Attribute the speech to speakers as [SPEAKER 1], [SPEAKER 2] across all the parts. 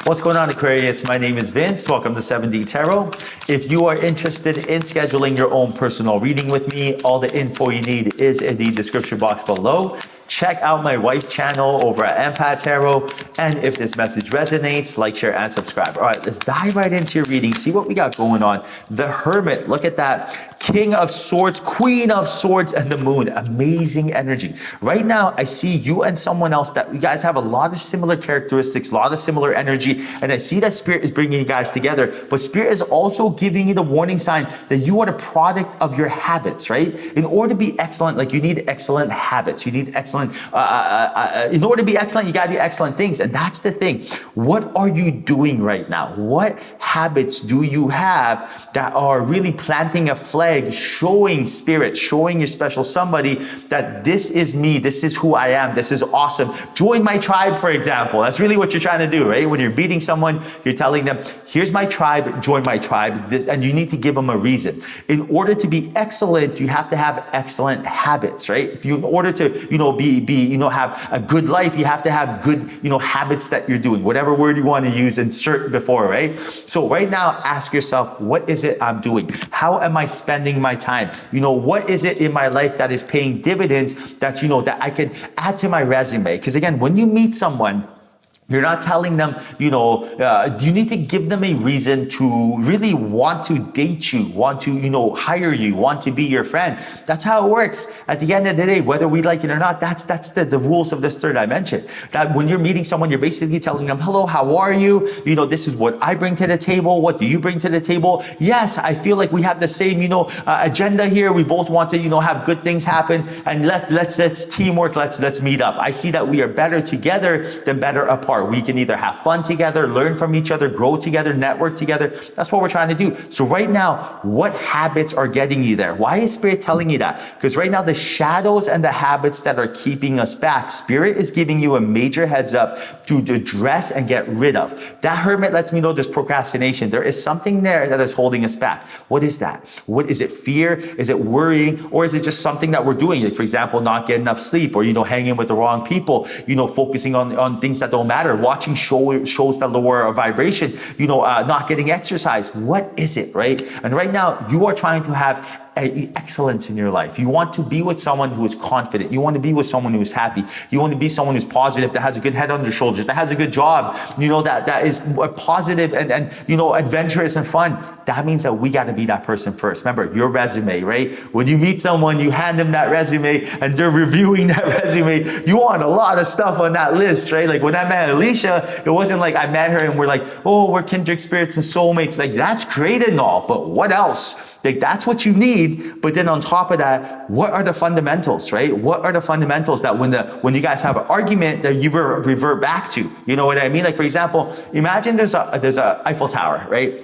[SPEAKER 1] What's going on, Aquarius? My name is Vince. Welcome to 7D Tarot. If you are interested in scheduling your own personal reading with me, all the info you need is in the description box below. Check out my wife's channel over at Empath Tarot. And if this message resonates, like, share, and subscribe. All right, let's dive right into your reading. See what we got going on. The Hermit, look at that. King of Swords, Queen of Swords, and the Moon. Amazing energy. Right now, I see you and someone else that you guys have a lot of similar characteristics, a lot of similar energy. And I see that Spirit is bringing you guys together. But Spirit is also giving you the warning sign that you are the product of your habits, right? In order to be excellent, like you need excellent habits. You need excellent, in order to be excellent, you got to do excellent things. And that's the thing. What are you doing right now? What habits do you have that are really planting a flag, showing Spirit, showing your special somebody that this is me, this is who I am, this is awesome. Join my tribe, for example. That's really what you're trying to do, right? When you're meeting someone, you're telling them, here's my tribe, join my tribe, and you need to give them a reason. In order to be excellent, you have to have excellent habits, right? If you, in order to, have a good life, you have to have good, habits that you're doing. Whatever word you want to use, insert before, right? So right now, ask yourself, what is it I'm doing? How am I spending my time? What is it in my life that is paying dividends that, that I can add to my resume? Because again, when you meet someone, you're not telling them, you need to give them a reason to really want to date you, want to, hire you, want to be your friend. That's how it works. At the end of the day, whether we like it or not, that's the rules of this third dimension. That when you're meeting someone, you're basically telling them, hello, how are you? This is what I bring to the table. What do you bring to the table? Yes, I feel like we have the same, agenda here. We both want to, have good things happen, and let's teamwork. Let's meet up. I see that we are better together than better apart. We can either have fun together, learn from each other, grow together, network together. That's what we're trying to do. So right now, what habits are getting you there? Why is Spirit telling you that? Because right now, the shadows and the habits that are keeping us back, Spirit is giving you a major heads up to address and get rid of. That Hermit lets me know there's procrastination. There is something there that is holding us back. What is that? What is it? Fear? Is it worrying? Or is it just something that we're doing? Like, for example, not getting enough sleep, or, hanging with the wrong people, focusing on things that don't matter, watching shows that lower our vibration, not getting exercise. What is it, right? And right now, you are trying to have excellence in your life. You want to be with someone who is confident. You want to be with someone who is happy. You want to be someone who's positive, that has a good head on their shoulders, that has a good job, that is positive and adventurous and fun. That means that we got to be that person first. Remember, your resume, right? When you meet someone, you hand them that resume and they're reviewing that resume. You want a lot of stuff on that list, right? Like when I met Alicia, it wasn't like I met her and we're like, oh, we're kindred spirits and soulmates. Like, that's great and all, but what else? Like, that's what you need. But then on top of that, what are the fundamentals, right? What are the fundamentals that when you guys have an argument that you revert back to? You know what I mean? Like, for example, imagine there's a Eiffel Tower, right?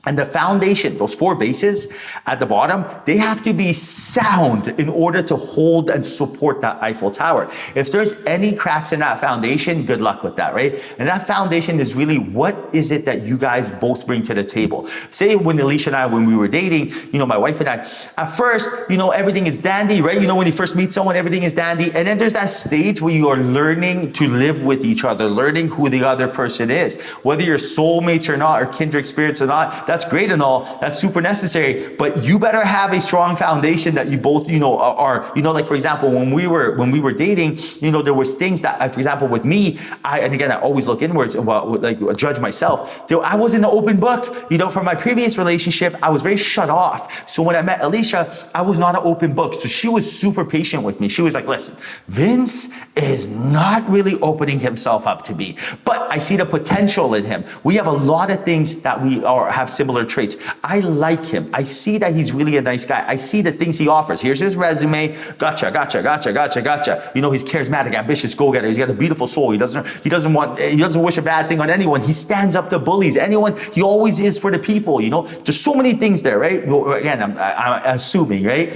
[SPEAKER 1] And the foundation, those four bases at the bottom, they have to be sound in order to hold and support that Eiffel Tower. If there's any cracks in that foundation, good luck with that, right? And that foundation is really, what is it that you guys both bring to the table? Say when Alicia and I, when we were dating, my wife and I, at first, everything is dandy, right? When you first meet someone, everything is dandy. And then there's that stage where you are learning to live with each other, learning who the other person is. Whether you're soulmates or not, or kindred spirits or not, that's great and all. That's super necessary. But you better have a strong foundation that you both, are, like, for example, when we were dating, there was things that, for example, with me, and again, I always look inwards and judge myself. I wasn't an open book. From my previous relationship, I was very shut off. So when I met Alicia, I was not an open book. So she was super patient with me. She was like, listen, Vince is not really opening himself up to me, but I see the potential in him. We have a lot of things that we have similar traits. I like him. I see that he's really a nice guy. I see the things he offers. Here's his resume. Gotcha. He's charismatic, ambitious, go-getter. He's got a beautiful soul. He doesn't wish a bad thing on anyone. He stands up to bullies. Anyone, he always is for the people. There's so many things there, right? Again, I'm assuming, right?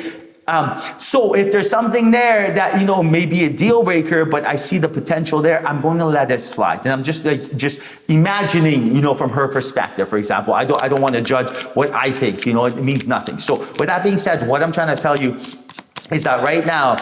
[SPEAKER 1] So if there's something there that, may be a deal breaker, but I see the potential there, I'm going to let it slide. And I'm just imagining, from her perspective, for example. I don't want to judge what I think, it means nothing. So with that being said, what I'm trying to tell you is that right now,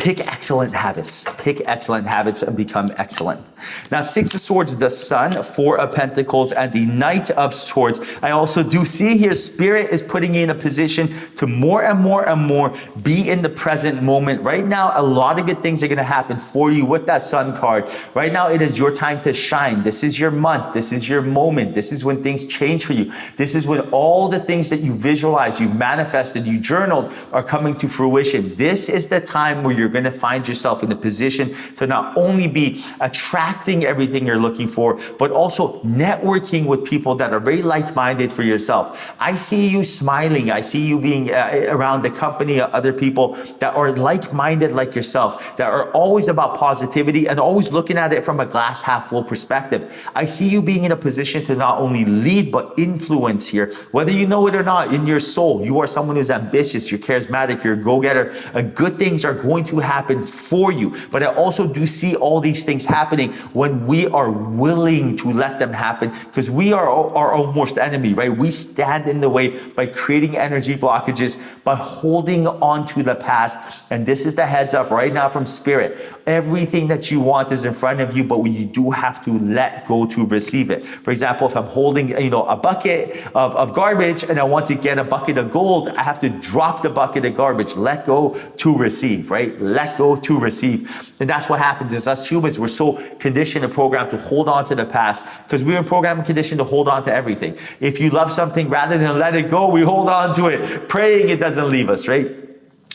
[SPEAKER 1] Pick excellent habits. Pick excellent habits and become excellent. Now, Six of Swords, the Sun, Four of Pentacles, and the Knight of Swords. I also do see here, Spirit is putting you in a position to more and more and more be in the present moment. Right now, a lot of good things are going to happen for you with that Sun card. Right now, it is your time to shine. This is your month. This is your moment. This is when things change for you. This is when all the things that you visualized, you manifested, you journaled are coming to fruition. This is the time where you're going to find yourself in a position to not only be attracting everything you're looking for, but also networking with people that are very like-minded for yourself. I see you smiling. I see you being around the company of other people that are like-minded like yourself, that are always about positivity and always looking at it from a glass half full perspective. I see you being in a position to not only lead, but influence here. Whether you know it or not, in your soul, you are someone who's ambitious, you're charismatic, you're a go-getter, and good things are going to happen for you. But I also do see all these things happening when we are willing to let them happen, because we are our own worst enemy, right? We stand in the way by creating energy blockages, by holding on to the past. And this is the heads up right now from Spirit. Everything that you want is in front of you, but you do have to let go to receive it. For example, if I'm holding, a bucket of garbage and I want to get a bucket of gold, I have to drop the bucket of garbage, let go to receive, right? Let go to receive. And that's what happens is us humans, we're so conditioned and programmed to hold on to the past because we're programmed and conditioned to hold on to everything. If you love something, rather than let it go, we hold on to it, praying it doesn't leave us, right?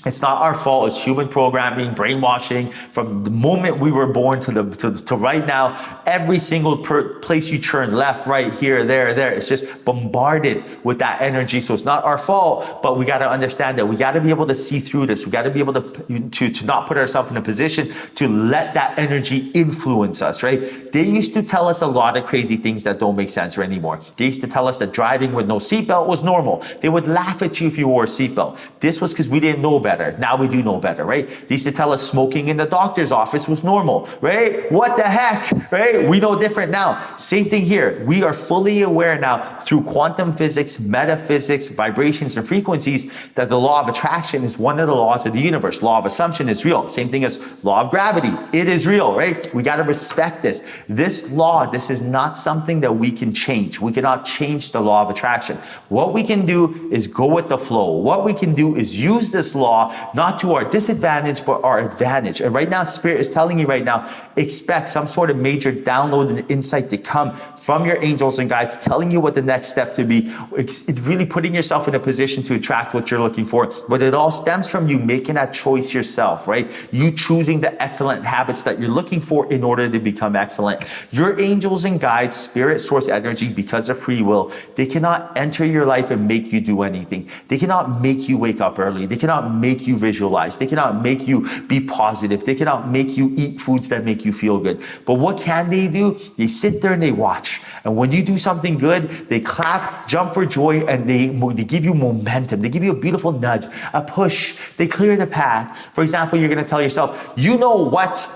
[SPEAKER 1] It's not our fault. It's human programming, brainwashing. From the moment we were born to right now, every single place you turn, left, right, here, there, it's just bombarded with that energy. So it's not our fault, but we got to understand that we got to be able to see through this. We got to be able to not put ourselves in a position to let that energy influence us, right? They used to tell us a lot of crazy things that don't make sense anymore. They used to tell us that driving with no seatbelt was normal. They would laugh at you if you wore a seatbelt. This was because we didn't know better. Now we do know better, right? They used to tell us smoking in the doctor's office was normal, right? What the heck, right? We know different now. Same thing here. We are fully aware now through quantum physics, metaphysics, vibrations, and frequencies that the law of attraction is one of the laws of the universe. Law of assumption is real. Same thing as law of gravity. It is real, right? We got to respect this. This law, this is not something that we can change. We cannot change the law of attraction. What we can do is go with the flow. What we can do is use this law not to our disadvantage, but our advantage. And right now, Spirit is telling you right now, expect some sort of major download and insight to come from your angels and guides, telling you what the next step to be. It's really putting yourself in a position to attract what you're looking for. But it all stems from you making that choice yourself, right? You choosing the excellent habits that you're looking for in order to become excellent. Your angels and guides, Spirit, source energy, because of free will, they cannot enter your life and make you do anything. They cannot make you wake up early. They cannot make you visualize. They cannot make you be positive. They cannot make you eat foods that make you feel good. But what can they do? They sit there and they watch. And when you do something good, they clap, jump for joy, and they give you momentum. They give you a beautiful nudge, a push. They clear the path. For example, you're going to tell yourself, you know what?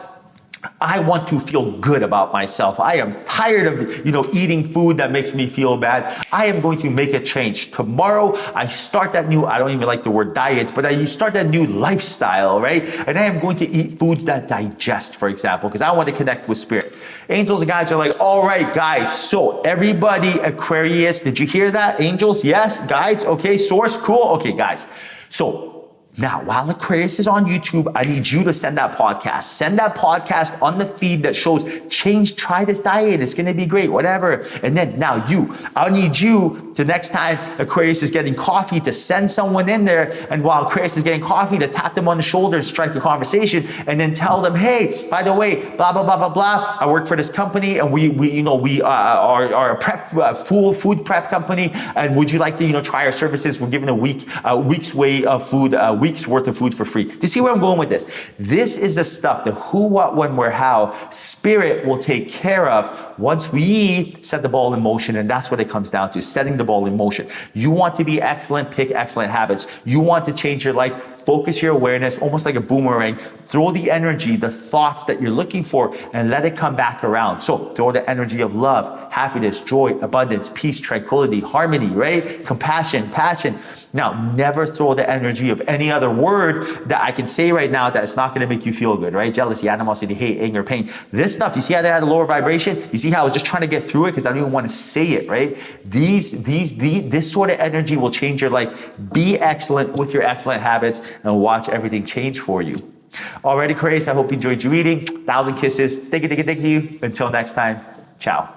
[SPEAKER 1] I want to feel good about myself. I am tired of, eating food that makes me feel bad. I am going to make a change. Tomorrow, I start that new, I don't even like the word diet, but you start that new lifestyle, right? And I am going to eat foods that digest, for example, because I want to connect with Spirit. Angels and guides are like, all right, guides. So everybody, Aquarius, did you hear that? Angels, yes. Guides, okay. Source, cool. Okay, guys. So now, while Aquarius is on YouTube, I need you to send that podcast. Send that podcast on the feed that shows try this diet. It's going to be great, whatever. And then now I need you to next time Aquarius is getting coffee to send someone in there. And while Aquarius is getting coffee, to tap them on the shoulder and strike a conversation and then tell them, hey, by the way, blah, blah, blah, blah, blah. I work for this company and we are a prep, food prep company. And would you like to, try our services? We're giving a week's way of food, week's worth of food for free. Do you see where I'm going with this? This is the stuff, the who, what, when, where, how Spirit will take care of once we set the ball in motion. And that's what it comes down to, setting the ball in motion. You want to be excellent, pick excellent habits. You want to change your life, focus your awareness, almost like a boomerang, throw the energy, the thoughts that you're looking for, and let it come back around. So throw the energy of love, happiness, joy, abundance, peace, tranquility, harmony, right? Compassion, passion. Now, never throw the energy of any other word that I can say right now that's not going to make you feel good, right? Jealousy, animosity, hate, anger, pain. This stuff, you see how they had a lower vibration? You see how I was just trying to get through it because I don't even want to say it, right? This sort of energy will change your life. Be excellent with your excellent habits and watch everything change for you. Alrighty, Aquarius, I hope you enjoyed your reading. 1,000 kisses. Thank you. Until next time, ciao.